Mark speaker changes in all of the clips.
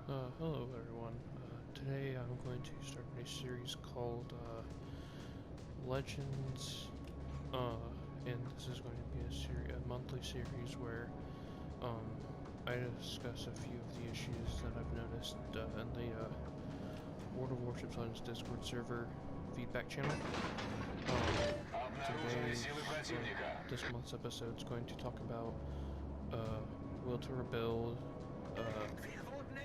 Speaker 1: Hello everyone. Today I'm going to start a series called Legends, and this is going to be a monthly series where I discuss a few of the issues that I've noticed in the World of Warships Legends Discord server feedback channel. This month's episode is going to talk about will to rebuild,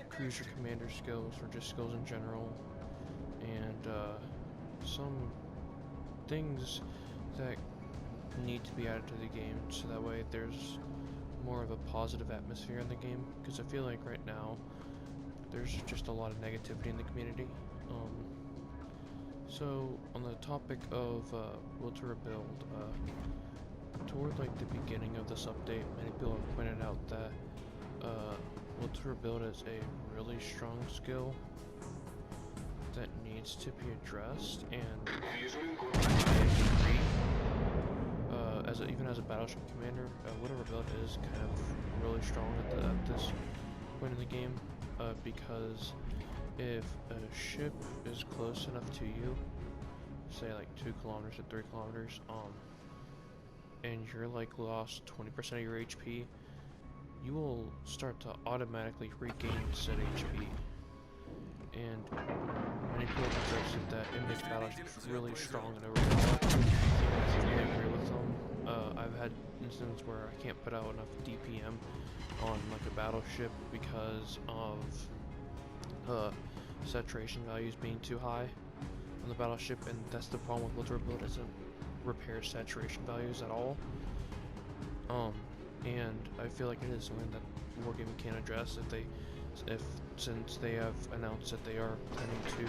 Speaker 1: cruiser commander skills, or just skills in general, and some things that need to be added to the game so that way there's more of a positive atmosphere in the game, because I feel like right now there's just a lot of negativity in the community. So on the topic of will to rebuild, toward like the beginning of this update, many people have pointed out that will to rebuild is a really strong skill that needs to be addressed, and even as a battleship commander, will to rebuild is kind of really strong at this point in the game, because if a ship is close enough to you, say like 2 kilometers or 3 kilometers, and you're like lost 20% of your HP, you will start to automatically regain said HP. And many people have suggested that it makes battleships really strong and overpowered. I really agree with them. I've had instances where I can't put out enough DPM on like a battleship because of saturation values being too high on the battleship, and that's the problem with will to rebuild. It doesn't repair saturation values at all. And I feel like it is something that Wargaming can address since they have announced that they are planning to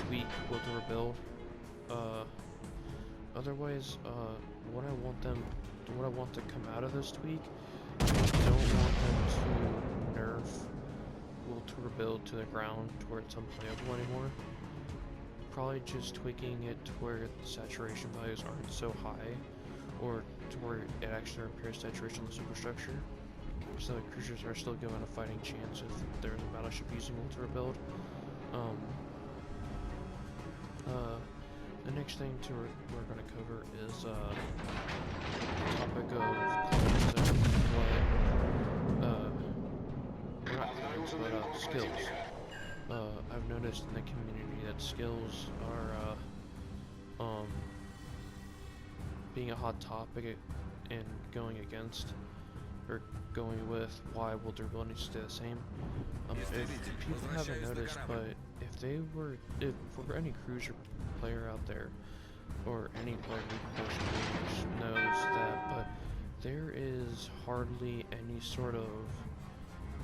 Speaker 1: tweak will to rebuild. Otherwise, what I want to come out of this tweak, I don't want them to nerf will to rebuild to the ground to where it's unplayable anymore. Probably just tweaking it to where the saturation values aren't so high, or to where it actually repairs saturation on the superstructure, so the cruisers are still given a fighting chance if there's a battleship using will to rebuild. The next thing we're going to cover is the topic of skills. I've noticed in the community that skills are being a hot topic and going against, or going with, why will their abilities stay the same. If people haven't noticed, but if for any cruiser player out there, or any player who knows that, but there is hardly any sort of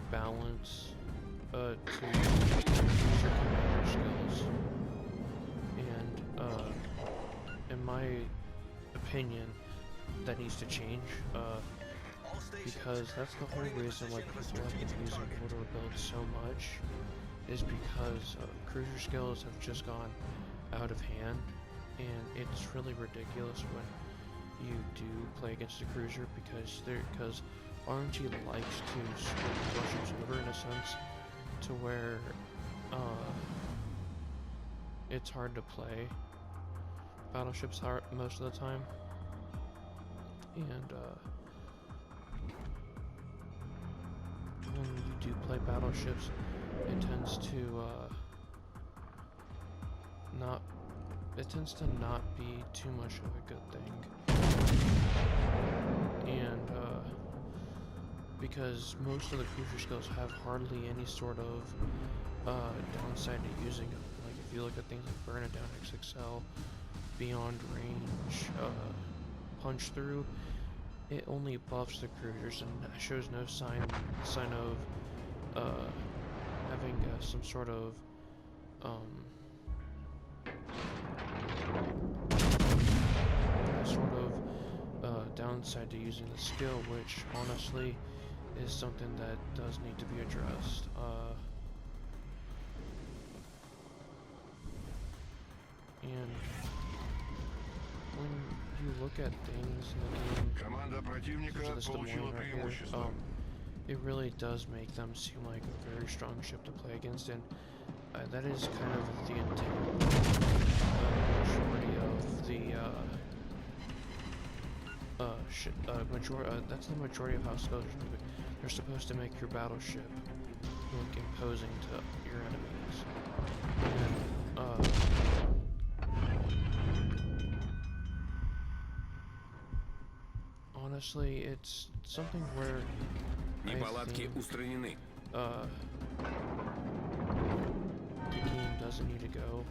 Speaker 1: balance to cruiser commander skills, and in my opinion, that needs to change, because that's the whole reason why people have been using will to rebuild so much, is because cruiser skills have just gone out of hand, and it's really ridiculous when you do play against a cruiser, because RNG likes to screw battleships over in a sense, to where it's hard to play battleships most of the time, and when you do play battleships, it tends to not be too much of a good thing, and because most of the cruiser skills have hardly any sort of downside to using them. Like if you look at things like Burn It Down XXL, Beyond Range, Punch Through, it only buffs the cruisers and shows no sign of having some sort of downside to using the skill, which honestly is something that does need to be addressed. And when you look at things in the game, such as this deployment right here, it really does make them seem like a very strong ship to play against, and that is kind of the intent majority of the that's the majority of how scales are moving. They're supposed to make your battleship look imposing to your enemies. And, honestly, it's something where
Speaker 2: Неполадки устранены.
Speaker 1: The game doesn't need to go.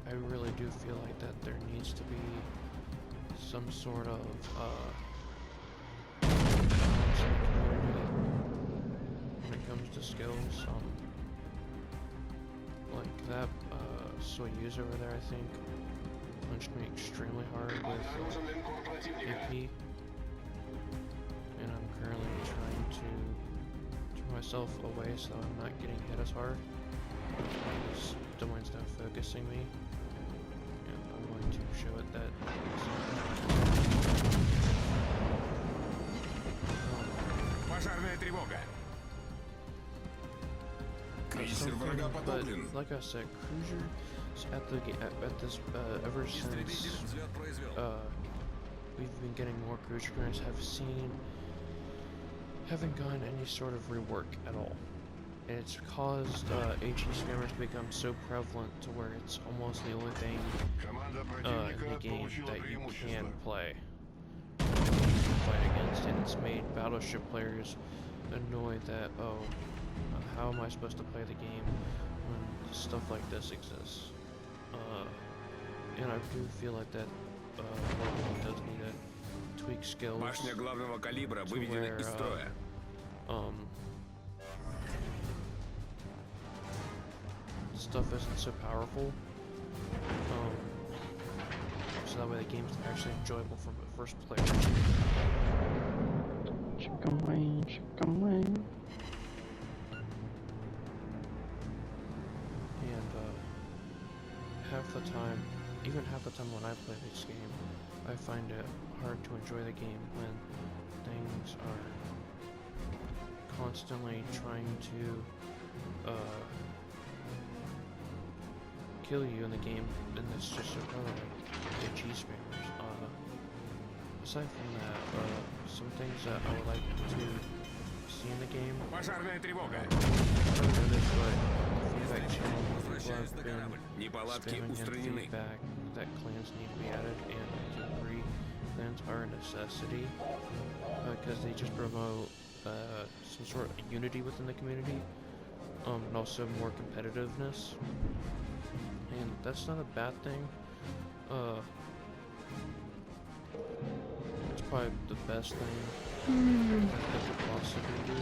Speaker 1: I really do feel like that there needs to be some sort of community when it comes to skills. Like that Soyuz over there, I think, punched me extremely hard with AP, and I'm currently trying to turn myself away so I'm not getting hit as hard. Because Dwayne's now focusing me, and I'm going to show it that.
Speaker 2: Пожарная тревога. Крейсер врага потоплен.
Speaker 1: But like I said, cruisers at this ever since we've been getting more cruiser gunners haven't gotten any sort of rework at all. And it's caused HE spammers to become so prevalent to where it's almost the only thing in the game that you can play. Fight against, and it's made battleship players annoyed that, oh, how am I supposed to play the game when stuff like this exists? And I do feel like that Wargaming does need to tweak skills
Speaker 2: Башня главного калибра выведена из строя.
Speaker 1: Stuff isn't so powerful, so that way the game's actually enjoyable from the first player.
Speaker 3: Chicken wing.
Speaker 1: And half the time when I play this game, I find it hard to enjoy the game when things are constantly trying to kill you in the game, and it's just so prevalent. HE spammers. Aside from that, some things that I would like to see in the game.
Speaker 2: Пожарная тревога.
Speaker 1: Feedback channel. People have been
Speaker 2: Неполадки
Speaker 1: spamming in
Speaker 2: устранены.
Speaker 1: feedback that clans need to be added, and I do agree. Clans are a necessity because they just promote some sort of unity within the community, and also more competitiveness. And that's not a bad thing. It's probably the best thing that they could possibly do.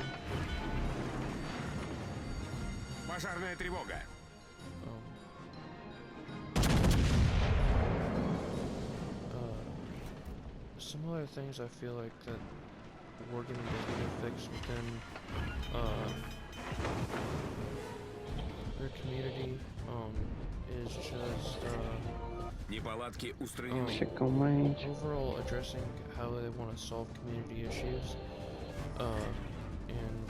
Speaker 2: Пожарная тревога.
Speaker 1: Some other things I feel like that Wargaming does need to fix within their community is just
Speaker 2: Неполадки устранены.
Speaker 3: Chicken wing.
Speaker 1: overall addressing how they want to solve community issues, and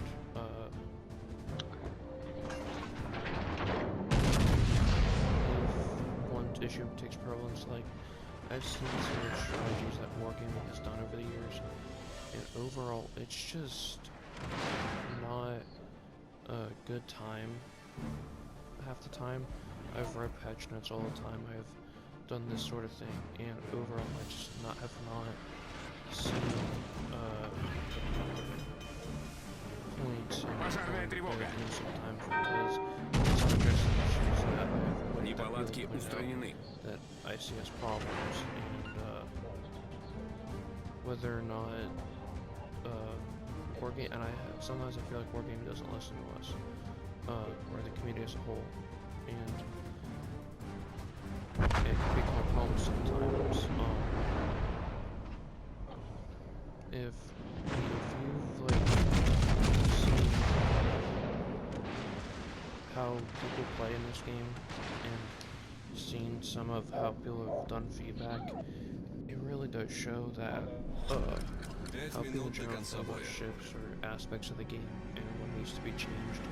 Speaker 1: if one issue takes prevalence, like I've seen some of the strategies that Wargaming has done over the years, and overall it's just not a good time half the time. I've read patch notes all the time, I've done this sort of thing, and overall I just have not seen points in sometimes because it's addressing issues that
Speaker 2: Неполадки устранены.
Speaker 1: that I see as problems, and whether or not Wargaming, and sometimes I feel like Wargaming doesn't listen to us, or the community as a whole, and it can become a problem sometimes. If you've like seen how people play in this game and seen some of how people have done feedback, it really does show that how people generally feel about ships or aspects of the game and what needs to be changed.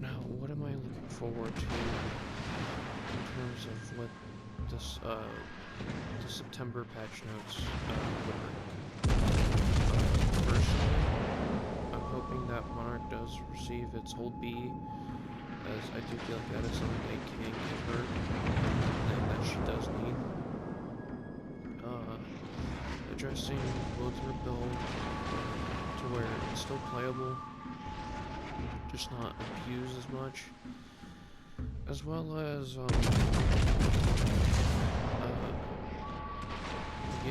Speaker 1: Now, what am I looking forward to in terms of what this the September patch notes would bring? Personally, I'm hoping that Monarch does receive its hold B, as I do feel like that is something they can give her and that she does need. Addressing both her build to where it's still playable, just not abused as much, as well as the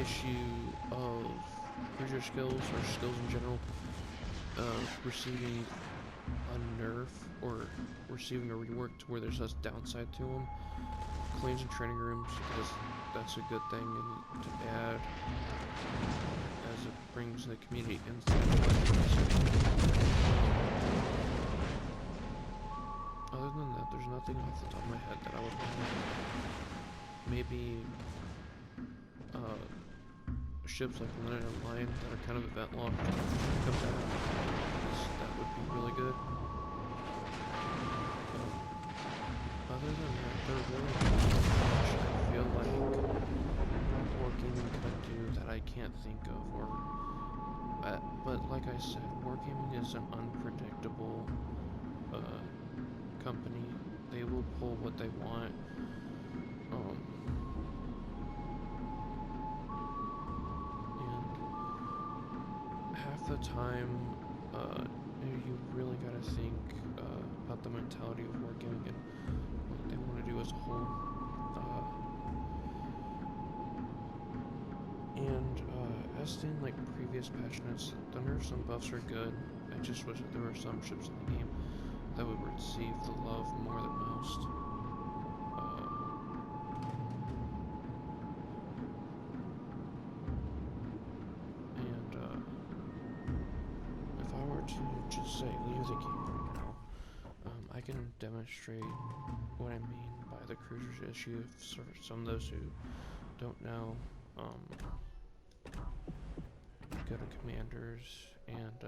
Speaker 1: issue of cruiser skills or skills in general receiving a nerf or receiving a rework to where there's less downside to them. Cleans and training rooms, because that's a good thing and to add as it brings the community inside the legends. Other than that, there's nothing off the top of my head that I would want. Maybe ships like Linen and Lion that are kind of event locked come back. That would be really good. Other than that, there really isn't much I feel like Wargaming could do that I can't think of, or but like I said, Wargaming is an unpredictable company. They will pull what they want. And half the time, you really gotta think about the mentality of Wargaming and what they want to do as a whole. As in like previous patch notes, the nerfs and buffs are good. I just wish that there were some ships in the game that would receive the love more than most. If I were to just say leave the game right now, I can demonstrate what I mean by the cruisers issue for some of those who don't know. Go to commanders and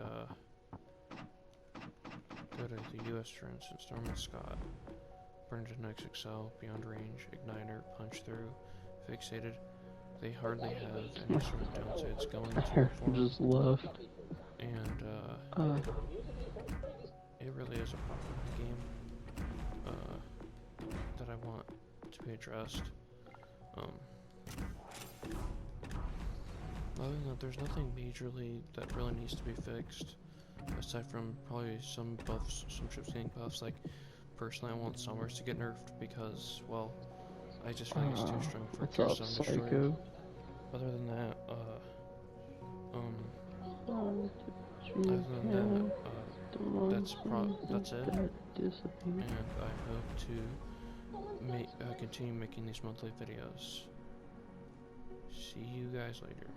Speaker 1: go to the US, for instance, Norman Scott, Burned Next Excel, Beyond Range, Igniter, Punch Through, Fixated. They hardly have any sort of downsides going to it for them.
Speaker 3: Just left.
Speaker 1: And it really is a problem in the game that I want to be addressed. Other than that, there's nothing majorly that really needs to be fixed, aside from probably some buffs, some ships getting buffs. Like, personally, I want Summers to get nerfed because, well, I just feel like it's too strong for a Sun Destroyer. Other than that, that's it. And I hope to continue making these monthly videos. See you guys later.